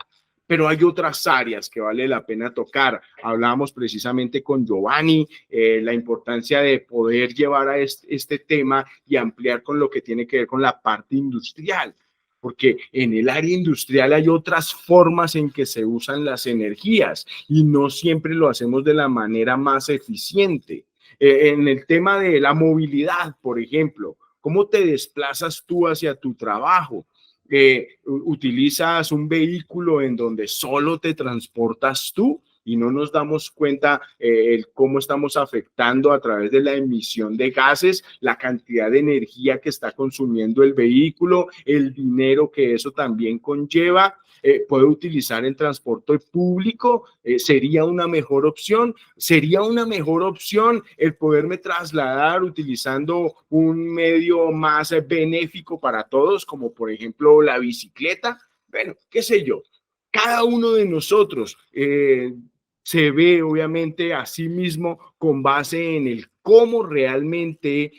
Pero hay otras áreas que vale la pena tocar. Hablábamos precisamente con Giovanni, la importancia de poder llevar a este tema y ampliar con lo que tiene que ver con la parte industrial, porque en el área industrial hay otras formas en que se usan las energías y no siempre lo hacemos de la manera más eficiente. En el tema de la movilidad, por ejemplo, ¿cómo te desplazas tú hacia tu trabajo? ¿Utilizas un vehículo en donde solo te transportas tú y no nos damos cuenta cómo estamos afectando a través de la emisión de gases, la cantidad de energía que está consumiendo el vehículo, el dinero que eso también conlleva? ¿Puedo utilizar el transporte público? ¿Sería una mejor opción? ¿Sería una mejor opción el poderme trasladar utilizando un medio más benéfico para todos, como por ejemplo la bicicleta? Bueno, qué sé yo. Cada uno de nosotros se ve obviamente a sí mismo con base en el cómo realmente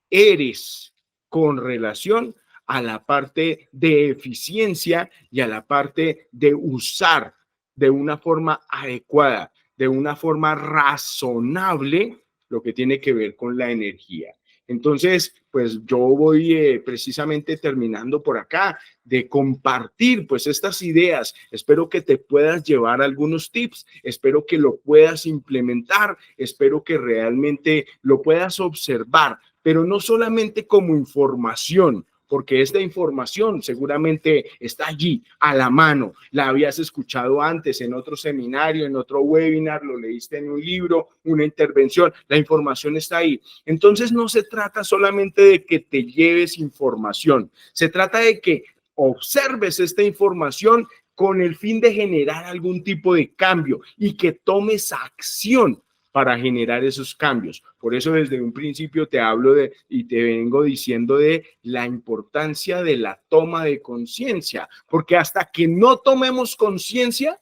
eres con relación a la parte de eficiencia y a la parte de usar de una forma adecuada, de una forma razonable lo que tiene que ver con la energía. Entonces, pues yo voy precisamente terminando por acá de compartir pues estas ideas. Espero que te puedas llevar algunos tips, espero que lo puedas implementar, espero que realmente lo puedas observar, pero no solamente como información, porque esta información seguramente está allí a la mano, la habías escuchado antes en otro seminario, en otro webinar, lo leíste en un libro, una intervención, la información está ahí. Entonces no se trata solamente de que te lleves información, se trata de que observes esta información con el fin de generar algún tipo de cambio y que tomes acción para generar esos cambios. Por eso desde un principio te hablo y te vengo diciendo de la importancia de la toma de conciencia, porque hasta que no tomemos conciencia,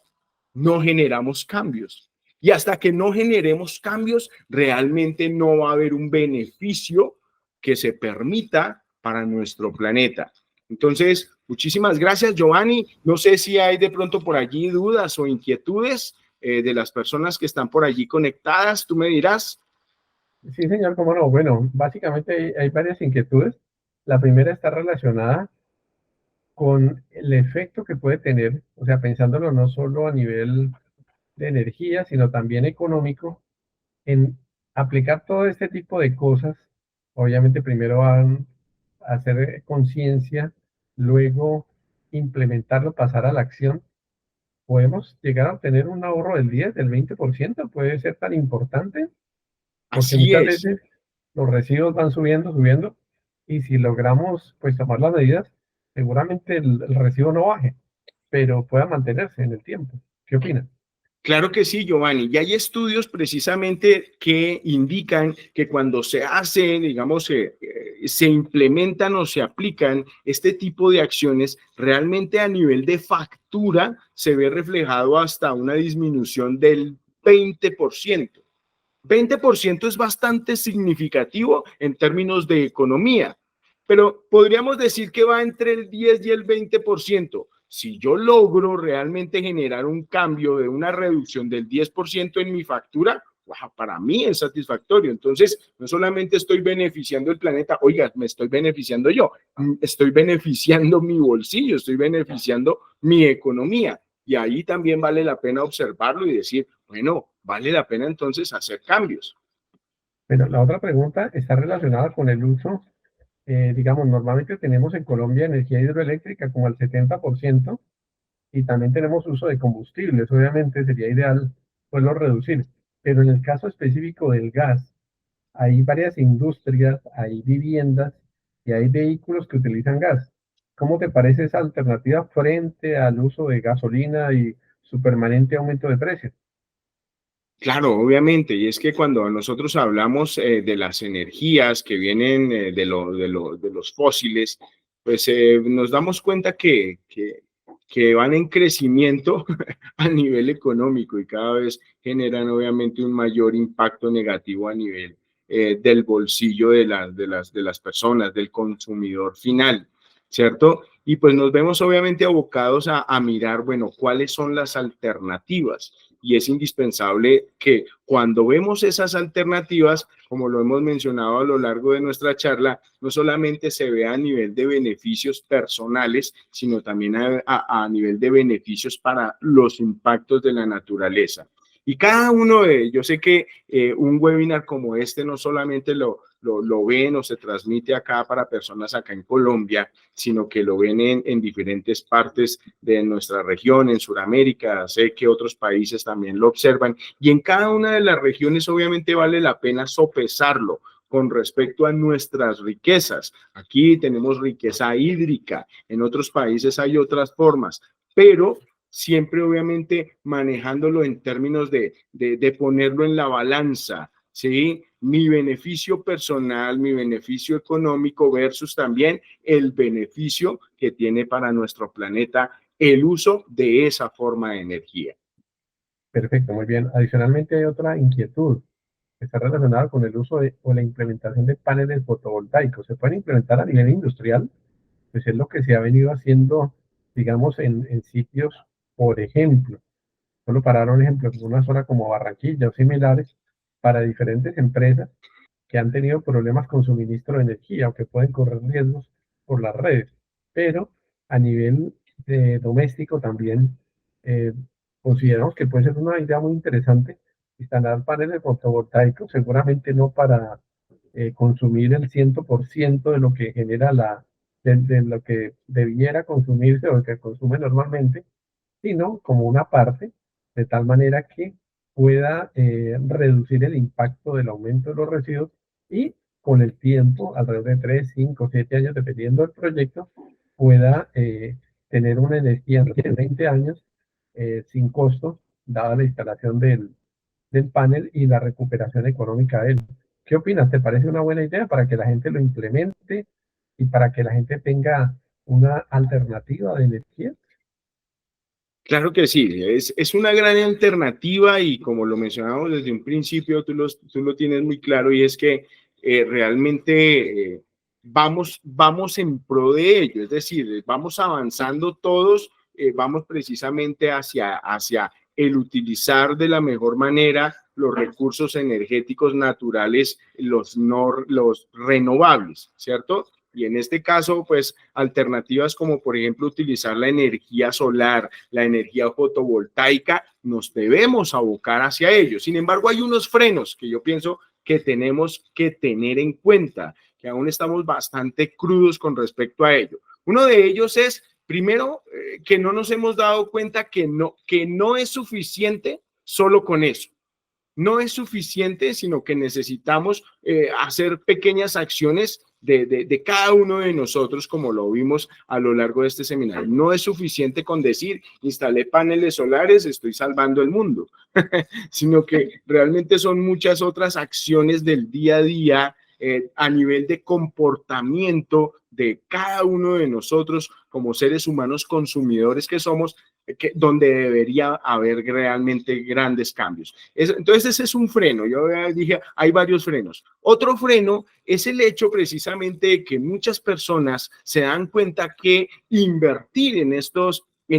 no generamos cambios. Y hasta que no generemos cambios, realmente no va a haber un beneficio que se permita para nuestro planeta. Entonces, muchísimas gracias, Giovanni. No sé si hay de pronto por allí dudas o inquietudes de las personas que están por allí conectadas. Tú me dirás. Sí, señor, cómo no. Bueno, básicamente hay varias inquietudes. La primera está relacionada con el efecto que puede tener, o sea, pensándolo no solo a nivel de energía, sino también económico, en aplicar todo este tipo de cosas. Obviamente primero van a hacer conciencia, luego implementarlo, pasar a la acción. Podemos llegar a obtener un ahorro del 10, del 20%, puede ser tan importante, porque Así muchas es. veces los residuos van subiendo, subiendo, y si logramos pues tomar las medidas, seguramente el residuo no baje, pero pueda mantenerse en el tiempo. ¿Qué opinan? Claro que sí, Giovanni. Y hay estudios precisamente que indican que cuando se hace, digamos, se implementan o se aplican este tipo de acciones, realmente a nivel de factura se ve reflejado hasta una disminución del 20%. 20% es bastante significativo en términos de economía, pero podríamos decir que va entre el 10 y el 20%. Si yo logro realmente generar un cambio de una reducción del 10% en mi factura, wow, para mí es satisfactorio. Entonces, no solamente estoy beneficiando el planeta, oiga, me estoy beneficiando yo, estoy beneficiando mi bolsillo, estoy beneficiando mi economía. Y ahí también vale la pena observarlo y decir, bueno, vale la pena entonces hacer cambios. Pero la otra pregunta está relacionada con el uso. Digamos, normalmente tenemos en Colombia energía hidroeléctrica como al 70% y también tenemos uso de combustibles. Obviamente sería ideal poderlo reducir, pero en el caso específico del gas, hay varias industrias, hay viviendas y hay vehículos que utilizan gas. ¿Cómo te parece esa alternativa frente al uso de gasolina y su permanente aumento de precios? Claro, obviamente, y es que cuando nosotros hablamos de las energías que vienen de los fósiles, pues nos damos cuenta que van en crecimiento a nivel económico y cada vez generan obviamente un mayor impacto negativo a nivel del bolsillo de las personas, del consumidor final, ¿cierto? Y pues nos vemos obviamente abocados a mirar, bueno, cuáles son las alternativas y es indispensable que cuando vemos esas alternativas, como lo hemos mencionado a lo largo de nuestra charla, no solamente se vea a nivel de beneficios personales, sino también a nivel de beneficios para los impactos de la naturaleza. Y cada uno de ellos, yo sé que un webinar como este no solamente lo ven o se transmite acá para personas acá en Colombia, sino que lo ven en diferentes partes de nuestra región, en Sudamérica, sé que otros países también lo observan, y en cada una de las regiones obviamente vale la pena sopesarlo con respecto a nuestras riquezas. Aquí tenemos riqueza hídrica, en otros países hay otras formas, pero siempre obviamente manejándolo en términos de ponerlo en la balanza, ¿sí? Mi beneficio personal, mi beneficio económico versus también el beneficio que tiene para nuestro planeta el uso de esa forma de energía. Perfecto, muy bien. Adicionalmente hay otra inquietud que está relacionada con el uso o la implementación de paneles fotovoltaicos. Se pueden implementar a nivel industrial, pues es lo que se ha venido haciendo, digamos, en sitios, por ejemplo, solo para dar un ejemplo, en una zona como Barranquilla o similares, para diferentes empresas que han tenido problemas con suministro de energía o que pueden correr riesgos por las redes. Pero a nivel doméstico también eh, consideramos que puede ser una idea muy interesante instalar paneles fotovoltaicos, seguramente no para consumir el 100% de lo que genera de lo que debiera consumirse o que consume normalmente, sino como una parte, de tal manera que pueda reducir el impacto del aumento de los residuos y con el tiempo, alrededor de 3 5 7 años, dependiendo del proyecto, pueda tener una energía de 20 años sin costo, dada la instalación del panel y la recuperación económica de él. ¿Qué opinas? ¿Te parece una buena idea para que la gente lo implemente y para que la gente tenga una alternativa de energía? Claro que sí, es una gran alternativa y como lo mencionamos desde un principio, tú lo tienes muy claro y es que realmente vamos en pro de ello, es decir, vamos avanzando todos, vamos precisamente hacia el utilizar de la mejor manera los recursos energéticos naturales, los renovables, ¿cierto? Y en este caso, pues alternativas como por ejemplo utilizar la energía solar, la energía fotovoltaica, nos debemos abocar hacia ello. Sin embargo, hay unos frenos que yo pienso que tenemos que tener en cuenta, que aún estamos bastante crudos con respecto a ello. Uno de ellos es, primero, que no nos hemos dado cuenta que no es suficiente solo con eso. No es suficiente, sino que necesitamos hacer pequeñas acciones de cada uno de nosotros, como lo vimos a lo largo de este seminario. No es suficiente con decir, instalé paneles solares, estoy salvando el mundo, sino que realmente son muchas otras acciones del día a día a nivel de comportamiento de cada uno de nosotros como seres humanos consumidores que somos, donde debería haber realmente grandes cambios. Entonces ese es un freno. Yo dije, hay varios frenos. Otro freno es el hecho precisamente de que muchas personas se dan cuenta que invertir en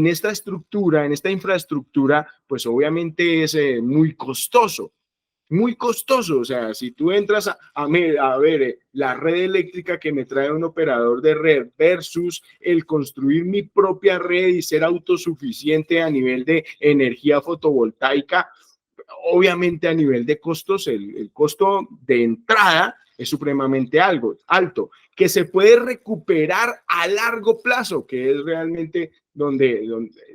esta estructura, en esta infraestructura, pues obviamente es muy costoso. Muy costoso. O sea, si tú entras a ver la red eléctrica que me trae un operador de red versus el construir mi propia red y ser autosuficiente a nivel de energía fotovoltaica, obviamente a nivel de costos, el costo de entrada es supremamente alto, que se puede recuperar a largo plazo, que es realmente donde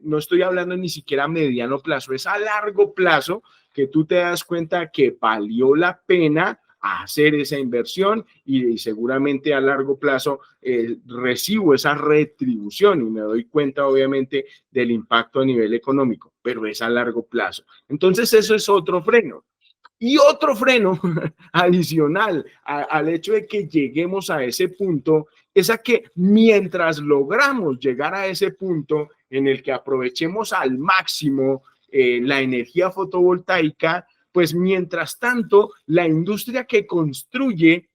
no estoy hablando ni siquiera a mediano plazo, es a largo plazo que tú te das cuenta que valió la pena hacer esa inversión y seguramente a largo plazo recibo esa retribución y me doy cuenta obviamente del impacto a nivel económico, pero es a largo plazo. Entonces eso es otro freno. Y otro freno adicional al hecho de que lleguemos a ese punto es a que mientras logramos llegar a ese punto en el que aprovechemos al máximo la energía fotovoltaica, pues mientras tanto la industria que construye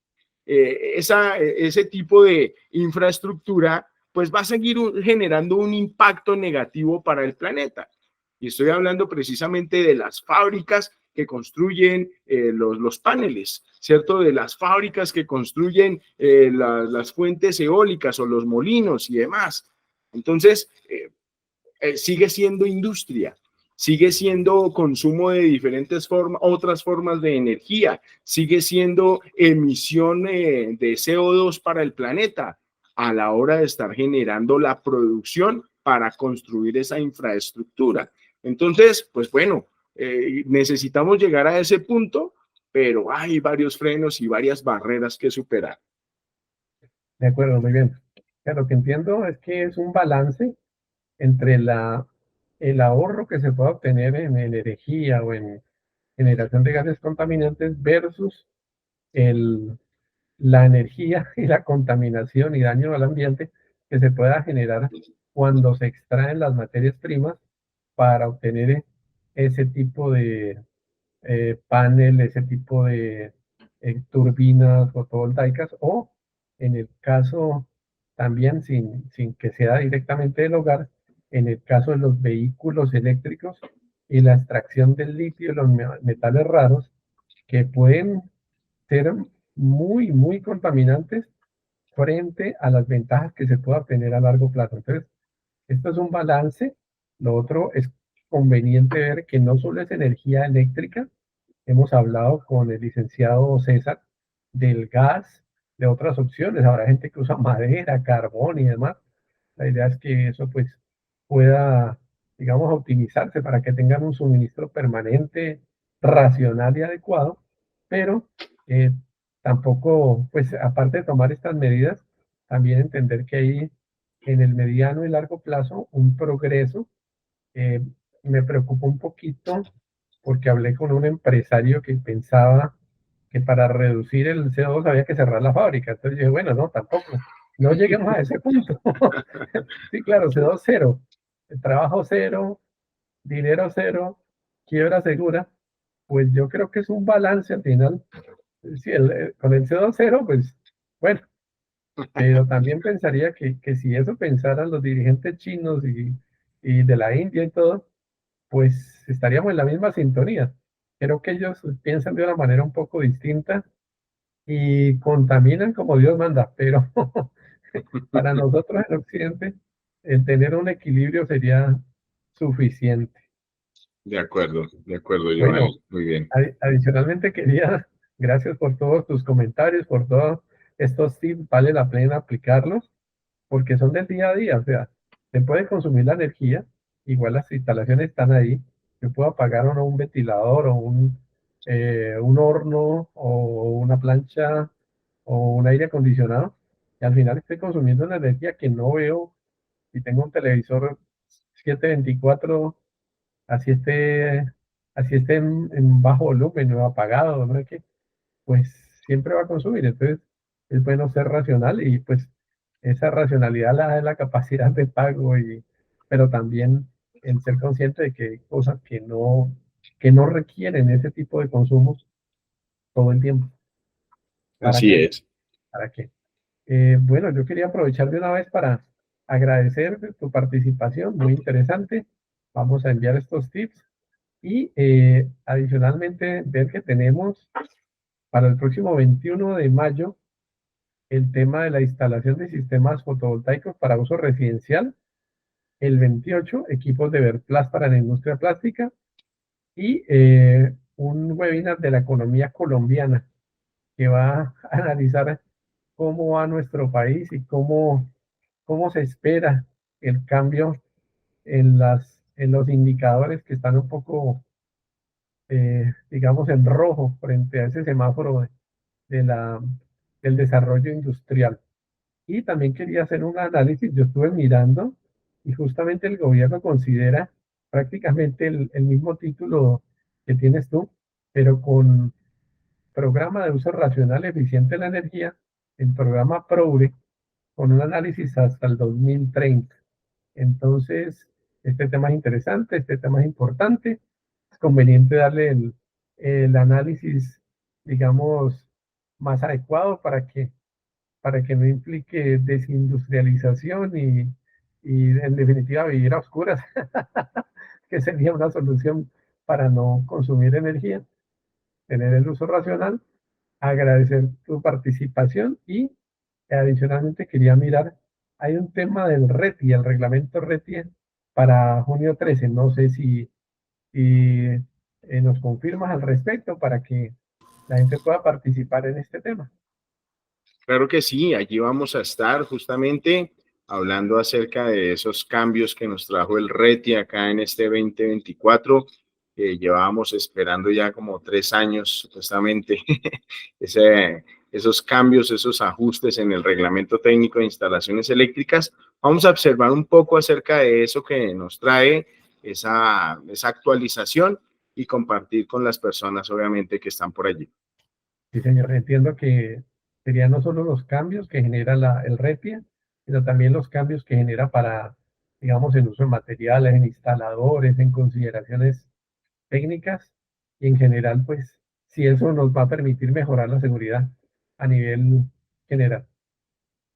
ese tipo de infraestructura pues va a seguir generando un impacto negativo para el planeta. Y estoy hablando precisamente de las fábricas que construyen los paneles, ¿cierto? De las fábricas que construyen las fuentes eólicas o los molinos y demás. Entonces, sigue siendo industria, sigue siendo consumo de diferentes formas, otras formas de energía, sigue siendo emisión de CO2 para el planeta a la hora de estar generando la producción para construir esa infraestructura. Entonces, pues bueno, necesitamos llegar a ese punto, pero hay varios frenos y varias barreras que superar. De acuerdo, muy bien. Lo que entiendo es que es un balance entre el ahorro que se puede obtener en energía o en generación de gases contaminantes versus el, la energía y la contaminación y daño al ambiente que se pueda generar cuando se extraen las materias primas para obtener ese tipo de panel, ese tipo de turbinas fotovoltaicas o en el caso también sin que sea directamente del hogar, en el caso de los vehículos eléctricos y la extracción del litio y los metales raros que pueden ser muy, muy contaminantes frente a las ventajas que se pueda obtener a largo plazo. Entonces, esto es un balance. Lo otro es conveniente ver que no solo es energía eléctrica, hemos hablado con el licenciado César del gas, de otras opciones. Habrá gente que usa madera, carbón y demás. La idea es que eso pues pueda, digamos, optimizarse para que tengan un suministro permanente, racional y adecuado, pero eh, tampoco, pues aparte de tomar estas medidas, también entender que hay en el mediano y largo plazo un progreso. eh, Me preocupa un poquito porque hablé con un empresario que pensaba que para reducir el CO2 había que cerrar la fábrica. Entonces yo dije, bueno, no, tampoco, no lleguemos a ese punto. Sí, claro, CO2 cero, el trabajo cero, dinero cero, quiebra segura. Pues yo creo que es un balance al final. Sí, con el CO2 cero, pues bueno, pero también pensaría que si eso pensaran los dirigentes chinos y de la India y todo, pues estaríamos en la misma sintonía. Creo que ellos piensan de una manera un poco distinta y contaminan como Dios manda, pero para nosotros en Occidente, el tener un equilibrio sería suficiente. De acuerdo, Bueno, Giovanni. Muy bien. adicionalmente quería, gracias por todos tus comentarios, por todos estos tips, vale la pena aplicarlos porque son del día a día, o sea, se puede consumir la energía, igual las instalaciones están ahí, yo puedo apagar o no un ventilador o un horno o una plancha o un aire acondicionado, y al final estoy consumiendo una energía que no veo. Si tengo un televisor 724, así esté, así esté en bajo volumen o apagado, no sé qué, pues siempre va a consumir. Entonces es bueno ser racional y pues esa racionalidad la da la capacidad de pago, pero también el ser consciente de que hay cosas que no requieren ese tipo de consumos todo el tiempo. ¿Para Así qué? es. ¿Para qué? Bueno, yo quería aprovechar de una vez para agradecer tu participación, muy interesante. Vamos a enviar estos tips y adicionalmente ver que tenemos para el próximo 21 de mayo el tema de la instalación de sistemas fotovoltaicos para uso residencial, el 28 equipos de Verplas para la industria plástica y un webinar de la economía colombiana que va a analizar cómo va nuestro país y cómo se espera el cambio en los indicadores que están un poco, digamos, en rojo frente a ese semáforo de la, del desarrollo industrial. Y también quería hacer un análisis, yo estuve mirando y justamente el gobierno considera prácticamente el mismo título que tienes tú, pero con programa de uso racional eficiente de la energía, el programa PROGRE, con un análisis hasta el 2030. Entonces, este tema es interesante, este tema es importante, es conveniente darle el análisis, digamos, más adecuado para que no implique desindustrialización y en definitiva vivir a oscuras, que sería una solución para no consumir energía, tener el uso racional. Agradecer tu participación y adicionalmente quería mirar, hay un tema del RETI, el reglamento RETI para junio 13. No sé si nos confirmas al respecto para que la gente pueda participar en este tema. Claro que sí, allí vamos a estar justamente hablando acerca de esos cambios que nos trajo el RETI acá en este 2024, que llevábamos esperando ya como 3 años supuestamente, esos cambios, esos ajustes en el reglamento técnico de instalaciones eléctricas. Vamos a observar un poco acerca de eso que nos trae esa actualización y compartir con las personas, obviamente, que están por allí. Sí, señor, entiendo que serían no solo los cambios que genera el RETIA, sino también los cambios que genera para, digamos, en uso de materiales, en instaladores, en consideraciones técnicas y en general, pues, si eso nos va a permitir mejorar la seguridad a nivel general.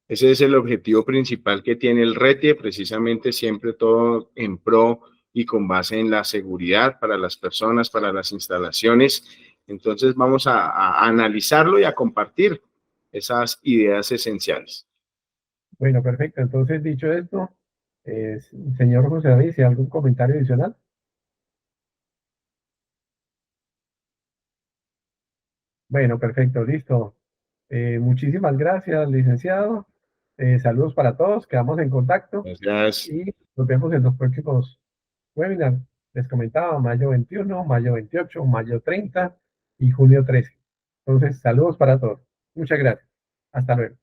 Ese es el objetivo principal que tiene el RETIE, precisamente siempre todo en pro y con base en la seguridad para las personas, para las instalaciones. Entonces vamos a analizarlo y a compartir esas ideas esenciales. Bueno, perfecto. Entonces, dicho esto, señor José David, si hay algún comentario adicional. Bueno, perfecto, listo. Muchísimas gracias, licenciado. Saludos para todos, quedamos en contacto Gracias. y nos vemos en los próximos webinars. Les comentaba mayo 21, mayo 28, mayo 30 y junio 13. Entonces, saludos para todos. Muchas gracias. Hasta luego.